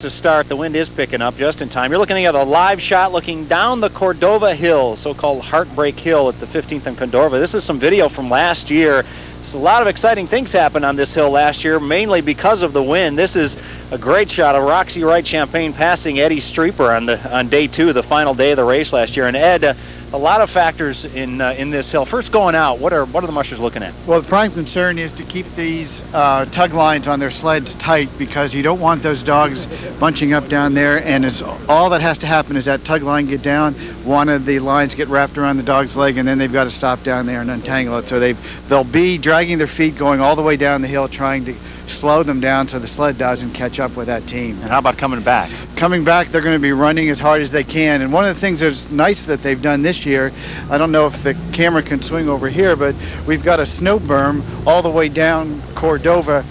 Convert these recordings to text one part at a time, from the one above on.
To start, the wind is picking up just in time. You're looking at a live shot looking down the Cordova Hill, so-called Heartbreak Hill at the 15th and Cordova. This is some video from last year. There's a lot of exciting things happened on this hill last year, mainly because of the wind. This is a great shot of Roxy Wright Champagne passing Eddie Streeper on day two, the final day of the race last year. And Ed, a lot of factors in this hill. First, going out, what are the mushers looking at? Well, the prime concern is to keep these tug lines on their sleds tight, because you don't want those dogs bunching up down there, and it's all that has to happen is that tug line get down, one of the lines get wrapped around the dog's leg, and then they've got to stop down there and untangle it. So they'll be dragging their feet going all the way down the hill, trying to slow them down so the sled doesn't catch up with that team. And how about coming back? Coming back, they're going to be running as hard as they can. And one of the things that's nice that they've done this year, I don't know if the camera can swing over here, but we've got a snow berm all the way down Cordova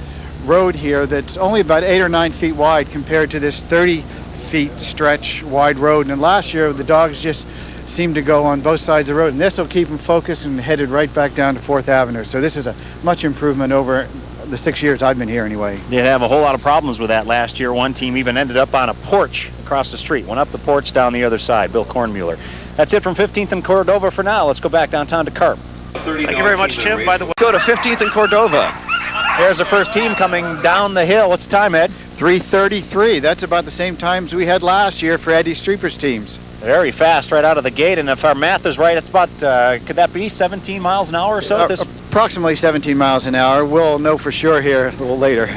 Road here that's only about 8 or 9 feet wide compared to this 30 feet stretch wide road. And last year, the dogs just seemed to go on both sides of the road, and this will keep them focused and headed right back down to 4th Avenue. So this is a much improvement over the 6 years I've been here anyway. They have a whole lot of problems with that last year. One team even ended up on a porch across the street. Went up the porch, down the other side. Bill Kornmuller. That's it from 15th and Cordova for now. Let's go back downtown to Carp. Thank you very much, Tim. By the way, go to 15th and Cordova. There's the first team coming down the hill. What's the time, Ed? 3:33. That's about the same times we had last year for Eddie Streeper's teams. Very fast right out of the gate, and if our math is right, it's about, could that be 17 miles an hour or so? Approximately 17 miles an hour. We'll know for sure here a little later.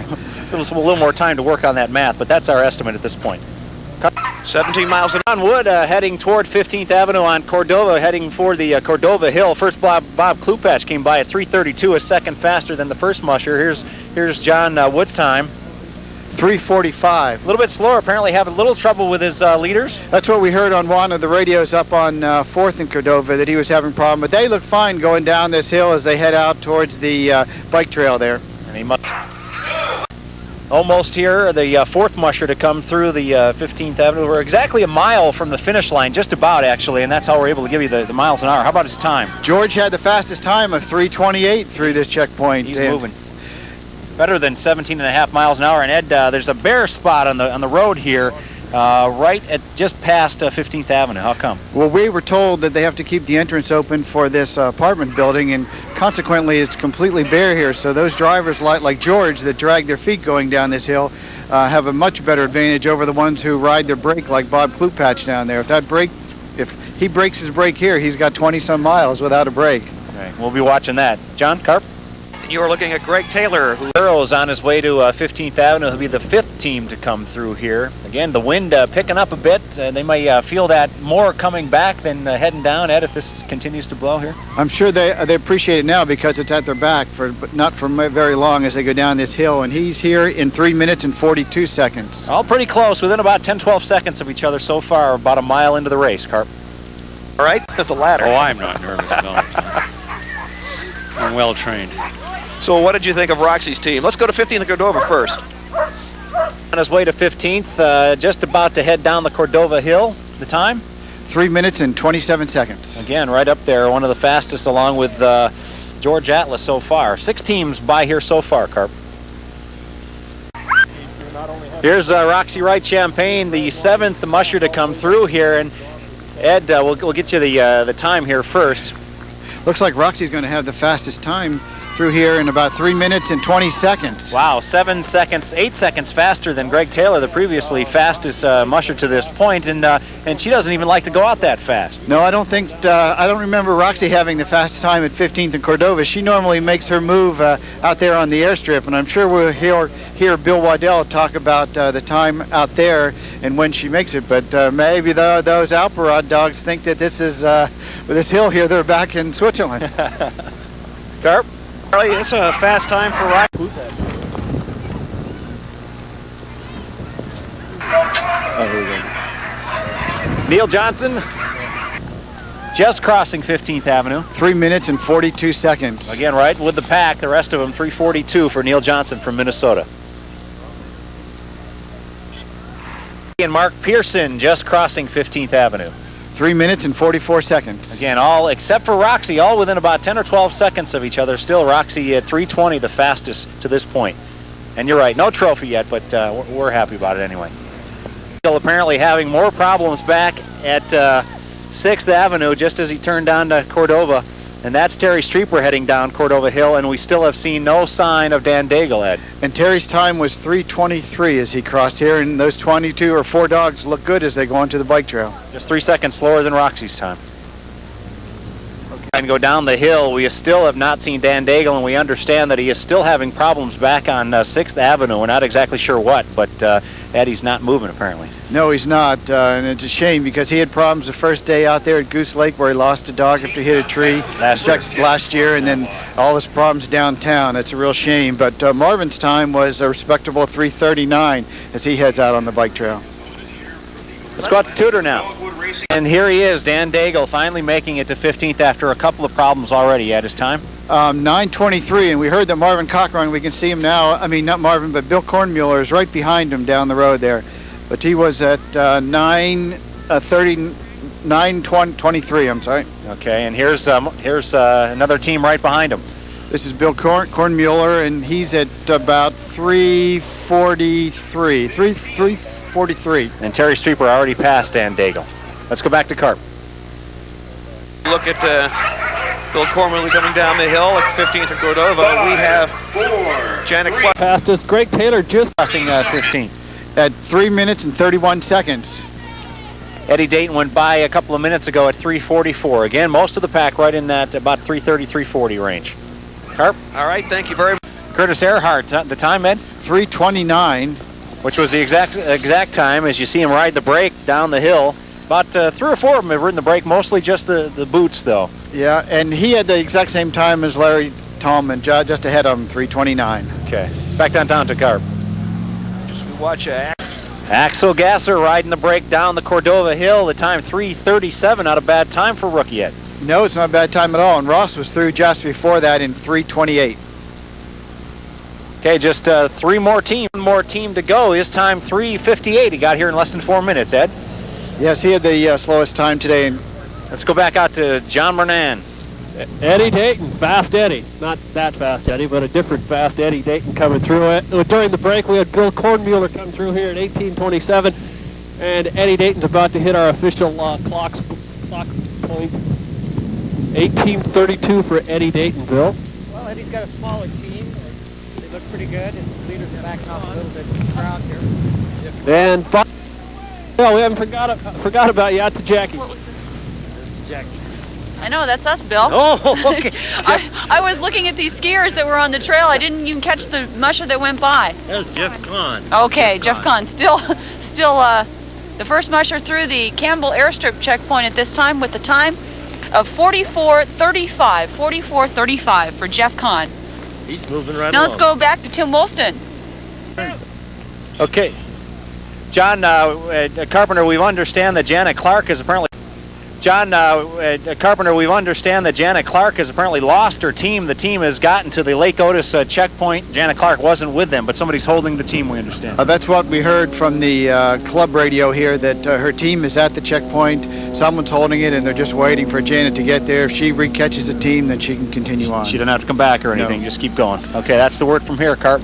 So a little more time to work on that math, but that's our estimate at this point. 17 miles an hour. John Wood heading toward 15th Avenue on Cordova, heading for the Cordova Hill. First, Bob Klupach came by at 3:32, a second faster than the first musher. Here's John Wood's time. 3:45. A little bit slower, apparently having a little trouble with his leaders. That's what we heard on one of the radios up on 4th and Cordova, that he was having a problem. But they look fine going down this hill as they head out towards the bike trail there. And he must almost here, the fourth musher to come through the 15th Avenue. We're exactly a mile from the finish line, just about actually, and that's how we're able to give you the miles an hour. How about his time? George had the fastest time of 3:28 through this checkpoint. He's moving. Better than 17.5 miles an hour. And Ed, there's a bare spot on the road here, right at just past 15th Avenue. How come? Well, we were told that they have to keep the entrance open for this apartment building, and consequently it's completely bare here. So those drivers like George that drag their feet going down this hill have a much better advantage over the ones who ride their brake like Bob Klupach down there. If he breaks his brake here, he's got 20-some miles without a brake. Okay, we'll be watching that. John Carp? You are looking at Greg Taylor, who is on his way to 15th Avenue. He'll be the fifth team to come through here. Again, the wind picking up a bit. They may feel that more coming back than heading down, Ed, if this continues to blow here. I'm sure they appreciate it now because it's at their back, but not for very long as they go down this hill. And he's here in 3 minutes and 42 seconds. All pretty close, within about 10-12 seconds of each other so far, about a mile into the race, Carp. all right at the ladder. Oh, I'm not nervous, no. I'm well trained. So what did you think of Roxy's team? Let's go to 15th and Cordova first. On his way to 15th, just about to head down the Cordova Hill. The time? 3 minutes and 27 seconds. Again, right up there, one of the fastest along with George Atlas so far. 6 teams by here so far, Carp. Here's Roxy Wright Champagne, the 7th musher to come through here. And Ed, we'll get you the time here first. Looks like Roxy's going to have the fastest time through here in about 3 minutes and 20 seconds. Wow, 8 seconds faster than Greg Taylor, the previously fastest musher to this point, and she doesn't even like to go out that fast. No, I don't remember Roxy having the fastest time at 15th and Cordova. She normally makes her move out there on the airstrip, and I'm sure we'll hear Bill Waddell talk about the time out there and when she makes it, but maybe those Alparad dogs think that this is, with this hill here, they're back in Switzerland. Carp? Charlie, it's a fast time for Roxy. Oh, here we go. Neil Johnson, just crossing 15th Avenue. 3 minutes and 42 seconds. Again, right with the pack, the rest of them 3:42 for Neil Johnson from Minnesota. And Mark Pearson just crossing 15th Avenue. 3 minutes and 44 seconds. Again, all except for Roxy, all within about 10 or 12 seconds of each other. Still Roxy at 3:20, the fastest to this point. And you're right, no trophy yet, but we're happy about it anyway. Apparently having more problems back at 6th Avenue just as he turned down to Cordova. And that's Terry Streeper heading down Cordova Hill, and we still have seen no sign of Dan Daigle, Ed. And Terry's time was 3:23 as he crossed here, and those 22 or 4 dogs look good as they go onto the bike trail. Just 3 seconds slower than Roxy's time. And go down the hill, we still have not seen Dan Daigle, and we understand that he is still having problems back on 6th Avenue. We're not exactly sure what, but Eddie's not moving apparently. No, he's not, and it's a shame because he had problems the first day out there at Goose Lake where he lost a dog after he hit a tree last year, and then all his problems downtown. It's a real shame, but Marvin's time was a respectable 3:39 as he heads out on the bike trail. Let's go out to Tudor now. And here he is, Dan Daigle, finally making it to 15th after a couple of problems already at his time. 9:23, and we heard that Marvin Cochran, we can see him now, I mean not Marvin, but Bill Kornmuller is right behind him down the road there. But he was at 9:23, I'm sorry. Okay, and here's another team right behind him. This is Bill Kornmuller, and he's at about 3:43. And Terry Streeper already passed Dan Daigle. Let's go back to Carp. Look at Bill Cormley coming down the hill at 15th of Cordova. We have Janet Clark. Fastest. Greg Taylor just crossing 15. At 3 minutes and 31 seconds. Eddie Dayton went by a couple of minutes ago at 3:44. Again, most of the pack right in that about 3:30, 3:40 range. Carp. All right, thank you very much. Curtis Earhart, the time, Ed? 3:29. Which was the exact time as you see him ride the brake down the hill. About 3 or 4 of them have ridden the brake, mostly just the boots, though. Yeah, and he had the exact same time as Larry Tallman, just ahead of him, 3:29. Okay, back down to Carp. Just watch Axel Gasser riding the brake down the Cordova Hill. The time 3:37, not a bad time for rookie Ed. No, it's not a bad time at all, and Ross was through just before that in 3:28. Okay, just 3 more team to go. His time 3:58. He got here in less than 4 minutes, Ed. Yes, he had the slowest time today. Let's go back out to John Bernan. Eddie Dayton, fast Eddie. Not that fast Eddie, but a different fast Eddie Dayton coming through. During the break, we had Bill Kornmuller come through here at 18:27, and Eddie Dayton's about to hit our official clock point. 18:32 for Eddie Dayton, Bill. Well, Eddie's got a smaller team. They look pretty good. His leaders are backing off a little bit from the crowd here. And well, we haven't forgot about you. Out to Jackie. What was this? Jackie. I know, that's us, Bill. Oh, okay. I was looking at these skiers that were on the trail. I didn't even catch the musher that went by. That was Jeff Kahn. Okay, Jeff Kahn. Still the first musher through the Campbell Airstrip checkpoint at this time with the time of 44:35. 44:35 for Jeff Kahn. He's moving right Now let's go back to Tim Wolston. Okay. John Carpenter, we understand that Janet Clark is apparently... Carpenter, we understand that Janet Clark has apparently lost her team. The team has gotten to the Lake Otis checkpoint. Janet Clark wasn't with them, but somebody's holding the team, we understand. That's what we heard from the club radio here, that her team is at the checkpoint. Someone's holding it, and they're just waiting for Janet to get there. If she recatches the team, then she can continue on. She doesn't have to come back or anything. No. Just keep going. Okay, that's the word from here, Carp.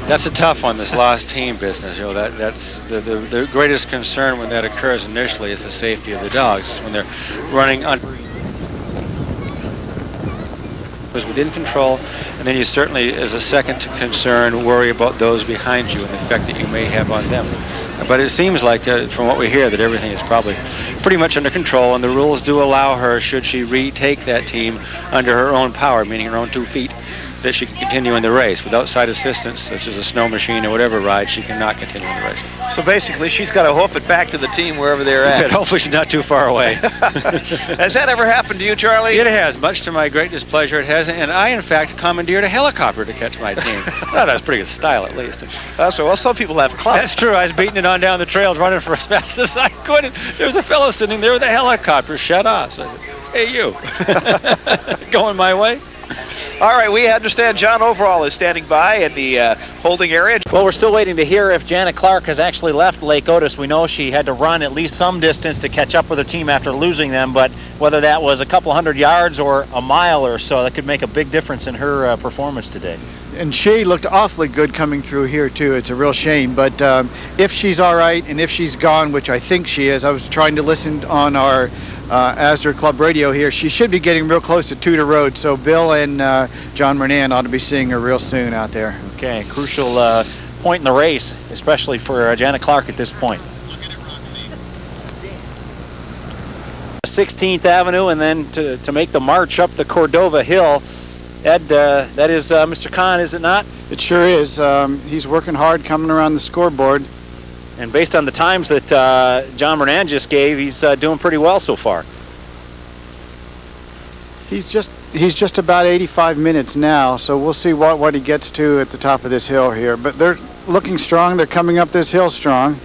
That's a tough one, this lost team business. You know, that's the greatest concern when that occurs initially is the safety of the dogs. When they're running on was within control, and then you certainly, as a second concern, worry about those behind you and the effect that you may have on them. But it seems like, from what we hear, that everything is probably pretty much under control, and the rules do allow her, should she retake that team under her own power, meaning her own 2 feet, that she can continue in the race. With outside assistance, such as a snow machine or whatever ride, she cannot continue in the race. So basically, she's got to hoof it back to the team wherever they're at. But hopefully she's not too far away. Has that ever happened to you, Charlie? It has, much to my great displeasure. It has, and I, in fact, commandeered a helicopter to catch my team. Well, that was pretty good style, at least. Well, some people have clubs. That's true. I was beating it on down the trails, running for as fast as I could. And there was a fellow sitting there with a helicopter shut off. So I said, "Hey, you, going my way?" All right, we understand John Overall is standing by in the holding area. Well, we're still waiting to hear if Janet Clark has actually left Lake Otis. We know she had to run at least some distance to catch up with her team after losing them, but whether that was a couple hundred yards or a mile or so, that could make a big difference in her performance today. And she looked awfully good coming through here too. It's a real shame, but if she's all right and if she's gone, which I think she is, I was trying to listen on our Astor Club radio here, she should be getting real close to Tudor Road, so Bill and John Mernan ought to be seeing her real soon out there. Okay, crucial point in the race, especially for Janet Clark at this point. 16th Avenue, and then to make the march up the Cordova Hill. Ed, that is Mr. Kahn, is it not? It sure is. He's working hard coming around the scoreboard. And based on the times that John Mernan just gave, he's doing pretty well so far. He's just about 85 minutes now, so we'll see what he gets to at the top of this hill here. But they're looking strong. They're coming up this hill strong.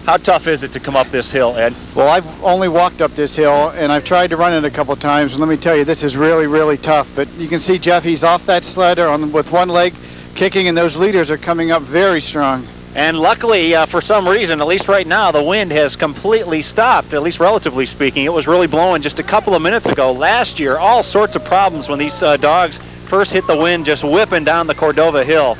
How tough is it to come up this hill, Ed? Well, I've only walked up this hill, and I've tried to run it a couple times, and let me tell you, this is really, really tough. But you can see Jeff, he's off that sled with one leg kicking, and those leaders are coming up very strong. And luckily, for some reason, at least right now, the wind has completely stopped, at least relatively speaking. It was really blowing just a couple of minutes ago. Last year, all sorts of problems when these dogs first hit the wind, just whipping down the Cordova Hill.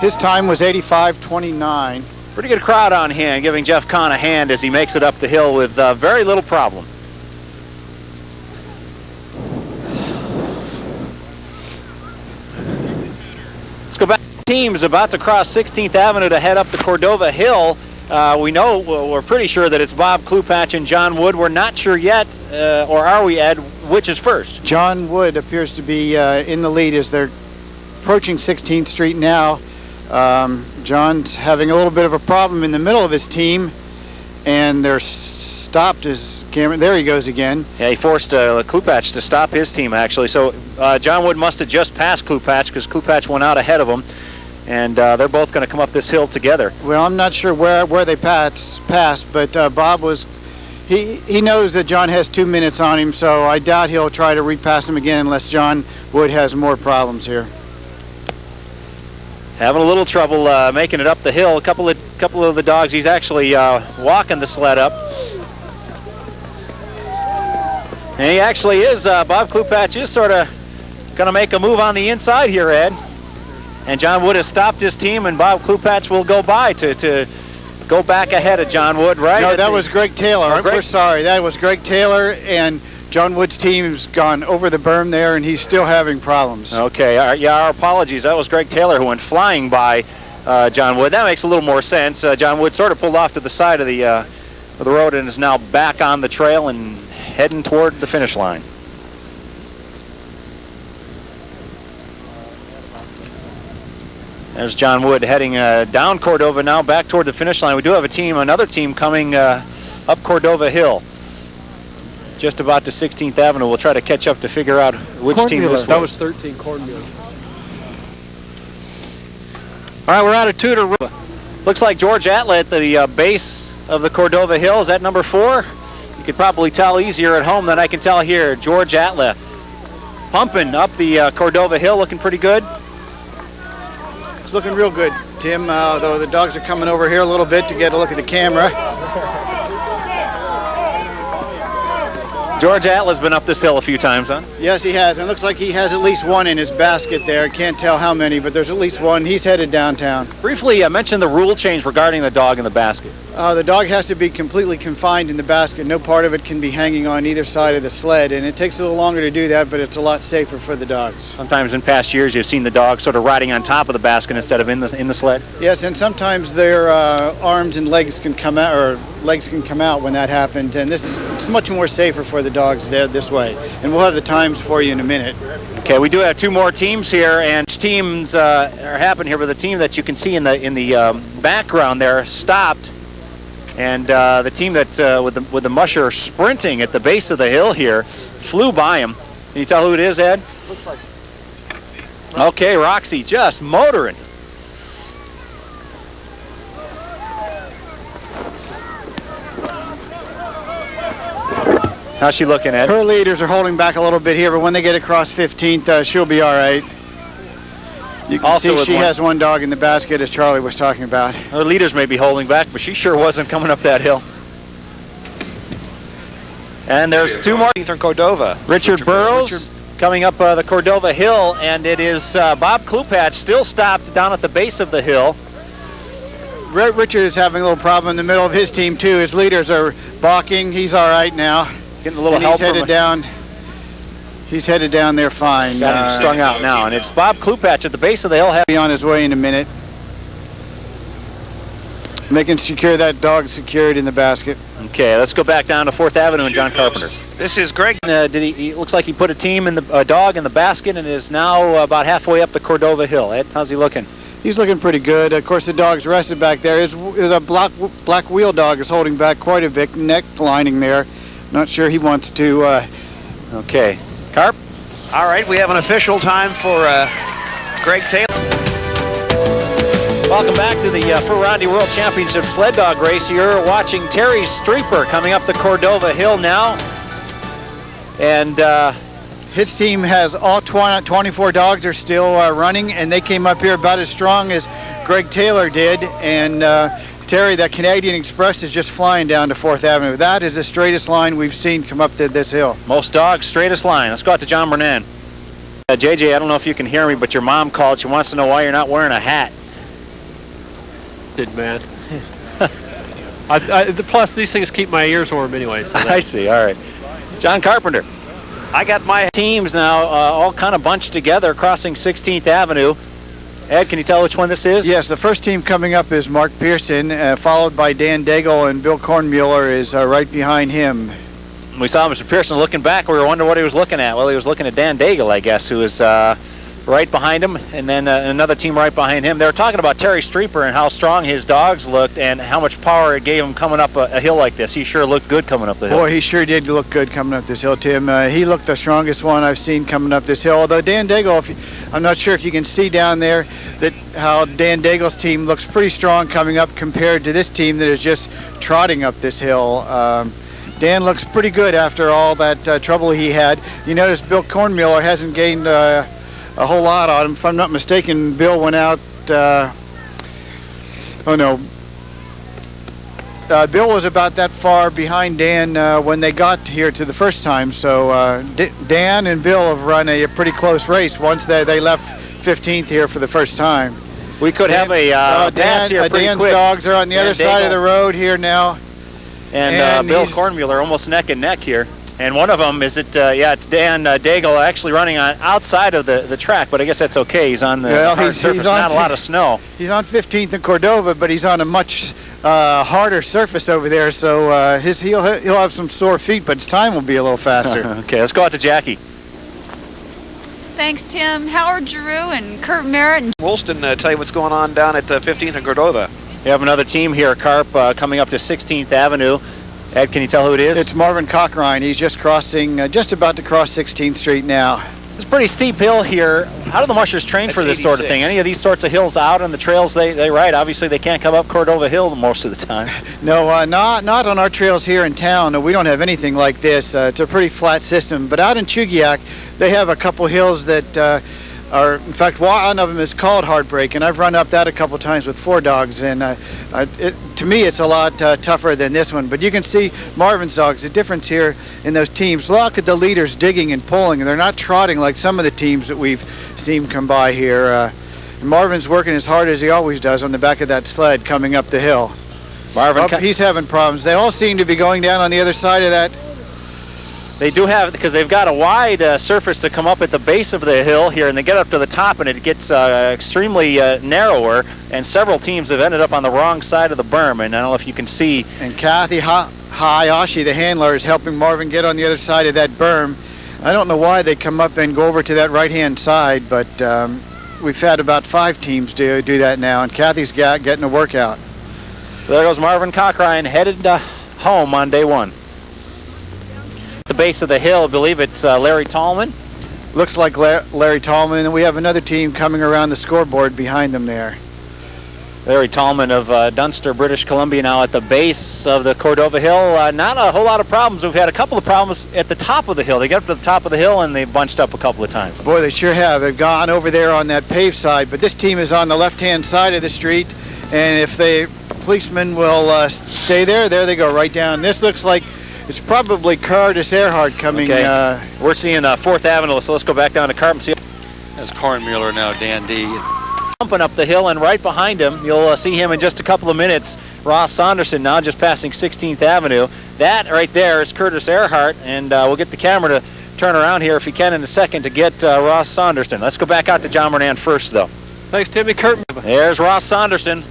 His time was 85:29. Pretty good crowd on hand, giving Jeff Kahn a hand as he makes it up the hill with very little problem. Let's go back. Team's about to cross 16th Avenue to head up the Cordova Hill. We're pretty sure that it's Bob Klupach and John Wood. We're not sure yet, or are we, Ed, which is first? John Wood appears to be in the lead as they're approaching 16th Street now. John's having a little bit of a problem in the middle of his team, and they're stopped his camera. There he goes again. Yeah, he forced Klupach to stop his team, actually. So John Wood must have just passed Klupach because Klupach went out ahead of him, and they're both going to come up this hill together. Well, I'm not sure where they passed, but Bob was... He knows that John has 2 minutes on him, so I doubt he'll try to repass him again unless John Wood has more problems here. Having a little trouble making it up the hill. A couple of the dogs, he's actually walking the sled up. And he actually is, Bob Klupach is sort of going to make a move on the inside here, Ed. And John Wood has stopped his team, and Bob Klupach will go by to go back ahead of John Wood, right? No, that was Greg Taylor. We're sorry. That was Greg Taylor, and John Wood's team's gone over the berm there, and he's still having problems. Okay, our apologies. That was Greg Taylor who went flying by John Wood. That makes a little more sense. John Wood sort of pulled off to the side of the road and is now back on the trail and heading toward the finish line. There's John Wood heading down Cordova now, back toward the finish line. We do have another team coming up Cordova Hill. Just about to 16th Avenue. We'll try to catch up to figure out which team this was. That was 13 Cornmeal. All right, we're out of Tudor. Looks like George Atla at the base of the Cordova Hill. Is that number 4? You could probably tell easier at home than I can tell here. George Atla pumping up the Cordova Hill, looking pretty good. It's looking real good, Tim, though the dogs are coming over here a little bit to get a look at the camera. George Atla's been up this hill a few times, huh? Yes, he has. And it looks like he has at least one in his basket there. Can't tell how many, but there's at least one. He's headed downtown. Briefly, I mentioned the rule change regarding the dog in the basket. The dog has to be completely confined in the basket. No part of it can be hanging on either side of the sled, and it takes a little longer to do that, but it's a lot safer for the dogs. Sometimes in past years, you've seen the dog sort of riding on top of the basket instead of in the sled. Yes, and sometimes their arms and legs can come out, or legs can come out when that happens, and it's much more safer for the dogs this way. And we'll have the times for you in a minute. Okay, we do have 2 more teams here, and teams are happening here, but the team that you can see in the background there stopped. And the team that with the musher sprinting at the base of the hill here flew by him. Can you tell who it is, Ed? Looks like. Okay, Roxy just motoring. How's she looking, Ed? Her leaders are holding back a little bit here, but when they get across 15th, she'll be all right. You can Also see she has one dog in the basket, as Charlie was talking about. Her leaders may be holding back, but she sure wasn't coming up that hill. And there's two more. Cordova. Richard Burrows coming up the Cordova Hill, and it is Bob Klupatch still stopped down at the base of the hill. Richard is having a little problem in the middle of his team, too. His leaders are balking. He's all right now. Getting a little and help. He's headed down. He's headed down there fine. Got him strung out now, and it's Bob Klupatch at the base of the hill. He'll be on his way in a minute. Making secure that dog secured in the basket. Okay, let's go back down to 4th Avenue and John Carpenter. This is Greg. He looks like he put a team in the dog in the basket and is now about halfway up the Cordova Hill. Ed, how's he looking? He's looking pretty good. Of course, the dog's rested back there. Is a black wheel dog is holding back quite a bit, neck lining there. Not sure he wants to. Okay, Carp. All right, we have an official time for Greg Taylor. Welcome back to the For Rondy World Championship sled dog race. You're watching Terry Streeper coming up the Cordova Hill now. And his team has all 24 dogs are still running, and they came up here about as strong as Greg Taylor did. And Terry, that Canadian Express is just flying down to 4th Avenue. That is the straightest line we've seen come up this hill. Most dogs, straightest line. Let's go out to John Bernan. JJ, I don't know if you can hear me, but your mom called. She wants to know why you're not wearing a hat. Man. Plus, these things keep my ears warm anyway. So I see. All right. John Carpenter. I got my teams now all kind of bunched together crossing 16th Avenue. Ed, can you tell which one this is? Yes, the first team coming up is Mark Pearson, followed by Dan Daigle, and Bill Kornmuller is right behind him. We saw Mr. Pearson looking back. We were wondering what he was looking at. Well, he was looking at Dan Daigle, I guess, who was right behind him, and then another team right behind him. They were talking about Terry Streeper and how strong his dogs looked and how much power it gave him coming up a hill like this. He sure looked good coming up the hill. Boy, he sure did look good coming up this hill, Tim. He looked the strongest one I've seen coming up this hill. Although Dan Daigle, I'm not sure if you can see down there that how Dan Daigle's team looks pretty strong coming up compared to this team that is just trotting up this hill. Dan looks pretty good after all that trouble he had. You notice Bill Kornmuller hasn't gained a whole lot on him. If I'm not mistaken, Bill went out. Bill was about that far behind Dan when they got here to the first time. So Dan and Bill have run a pretty close race once they left 15th here for the first time. We could have a pass here pretty Dan's quick. dogs are on the other side of the road here now. And Bill Kornmuller almost neck and neck here. And one of them is it's Dan Daigle actually running on outside of the track, but I guess that's okay. He's on the hard surface, not a lot of snow. He's on 15th in Cordova, but he's on a much harder surface over there, so he'll have some sore feet, but his time will be a little faster. Okay, let's go out to Jackie. Thanks, Tim. Howard Giroux and Kurt Merritt and Woolston tell you what's going on down at 15th and Cordova. We have another team here, Carp, coming up to 16th Avenue. Ed, can you tell who it is? It's Marvin Cochrane. He's just crossing, just about to cross 16th Street now. It's a pretty steep hill here. How do the mushers train for this sort of thing? Any of these sorts of hills out on the trails they ride? Obviously, they can't come up Cordova Hill most of the time. No, not on our trails here in town. We don't have anything like this. It's a pretty flat system. But out in Chugiak, they have a couple hills that are, in fact, one of them is called Heartbreak, and I've run up that a couple times with 4 dogs, and to me it's a lot tougher than this one. But you can see Marvin's dogs, the difference here in those teams. Look at the leaders digging and pulling, and they're not trotting like some of the teams that we've seen come by here. Marvin's working as hard as he always does on the back of that sled coming up the hill. He's having problems. They all seem to be going down on the other side of that. They do have, because they've got a wide surface to come up at the base of the hill here, and they get up to the top, and it gets extremely narrower, and several teams have ended up on the wrong side of the berm, and I don't know if you can see. And Kathy Hayashi, the handler, is helping Marvin get on the other side of that berm. I don't know why they come up and go over to that right-hand side, but we've had about 5 teams do that now, and Kathy's getting a workout. There goes Marvin Cochrane headed home on day 1. The base of the hill, I believe it's Larry Tallman. Looks like Larry Tallman, and then we have another team coming around the scoreboard behind them there. Larry Tallman of Dunster, British Columbia, now at the base of the Cordova Hill. Not a whole lot of problems. We've had a couple of problems at the top of the hill. They get up to the top of the hill and they bunched up a couple of times. Boy, they sure have. They've gone over there on that paved side, but this team is on the left-hand side of the street, and if the policemen will stay there they go right down. This looks like it's probably Curtis Earhart coming. Okay. We're seeing 4th Avenue, so let's go back down to Carp and see. That's Kornmuller now, Dan D. Jumping up the hill, and right behind him, you'll see him in just a couple of minutes, Ross Saunderson, now just passing 16th Avenue. That right there is Curtis Earhart, and we'll get the camera to turn around here if he can in a second to get Ross Saunderson. Let's go back out to John Moran first, though. Thanks, Timmy. Kurt. There's Ross Saunderson,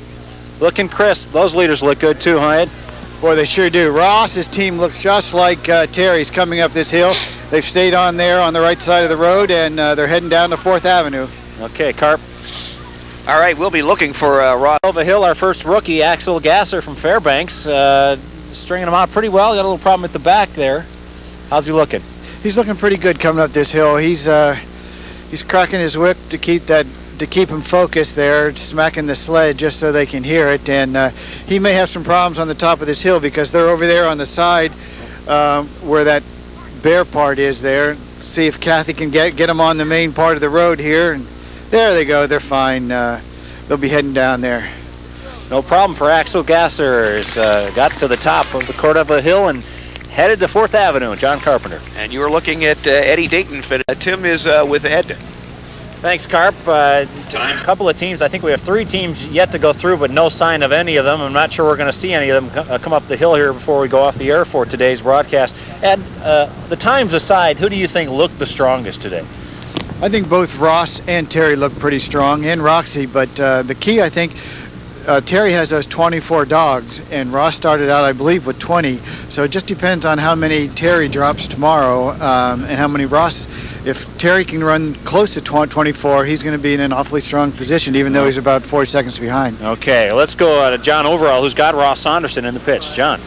looking crisp. Those leaders look good too, huh, Ed? Boy, they sure do. Ross's team looks just like Terry's coming up this hill. They've stayed on there on the right side of the road, and they're heading down to 4th Avenue. Okay, Carp. All right, we'll be looking for Ross. Over hill, our first rookie, Axel Gasser from Fairbanks, stringing him out pretty well. Got a little problem at the back there. How's he looking? He's looking pretty good coming up this hill. He's cracking his whip to keep him focused there, smacking the sled just so they can hear it. And he may have some problems on the top of this hill because they're over there on the side where that bare part is there. See if Kathy can get him on the main part of the road here. And there they go. They're fine. They'll be heading down there. No problem for Axel Gasser. He's got to the top of the Cordova Hill and headed to 4th Avenue. John Carpenter. And you were looking at Eddie Dayton. Tim is with Ed. Thanks, Carp. A couple of teams. I think we have 3 teams yet to go through, but no sign of any of them. I'm not sure we're going to see any of them come up the hill here before we go off the air for today's broadcast. Ed, the times aside, who do you think looked the strongest today? I think both Ross and Terry look pretty strong, and Roxy, but the key, I think, Terry has those 24 dogs, and Ross started out, I believe, with 20. So it just depends on how many Terry drops tomorrow and how many Ross. If Terry can run close to 24, he's going to be in an awfully strong position, even though he's about 4 seconds behind. Okay, let's go to John Overall, who's got Ross Saunderson in the pitch. John.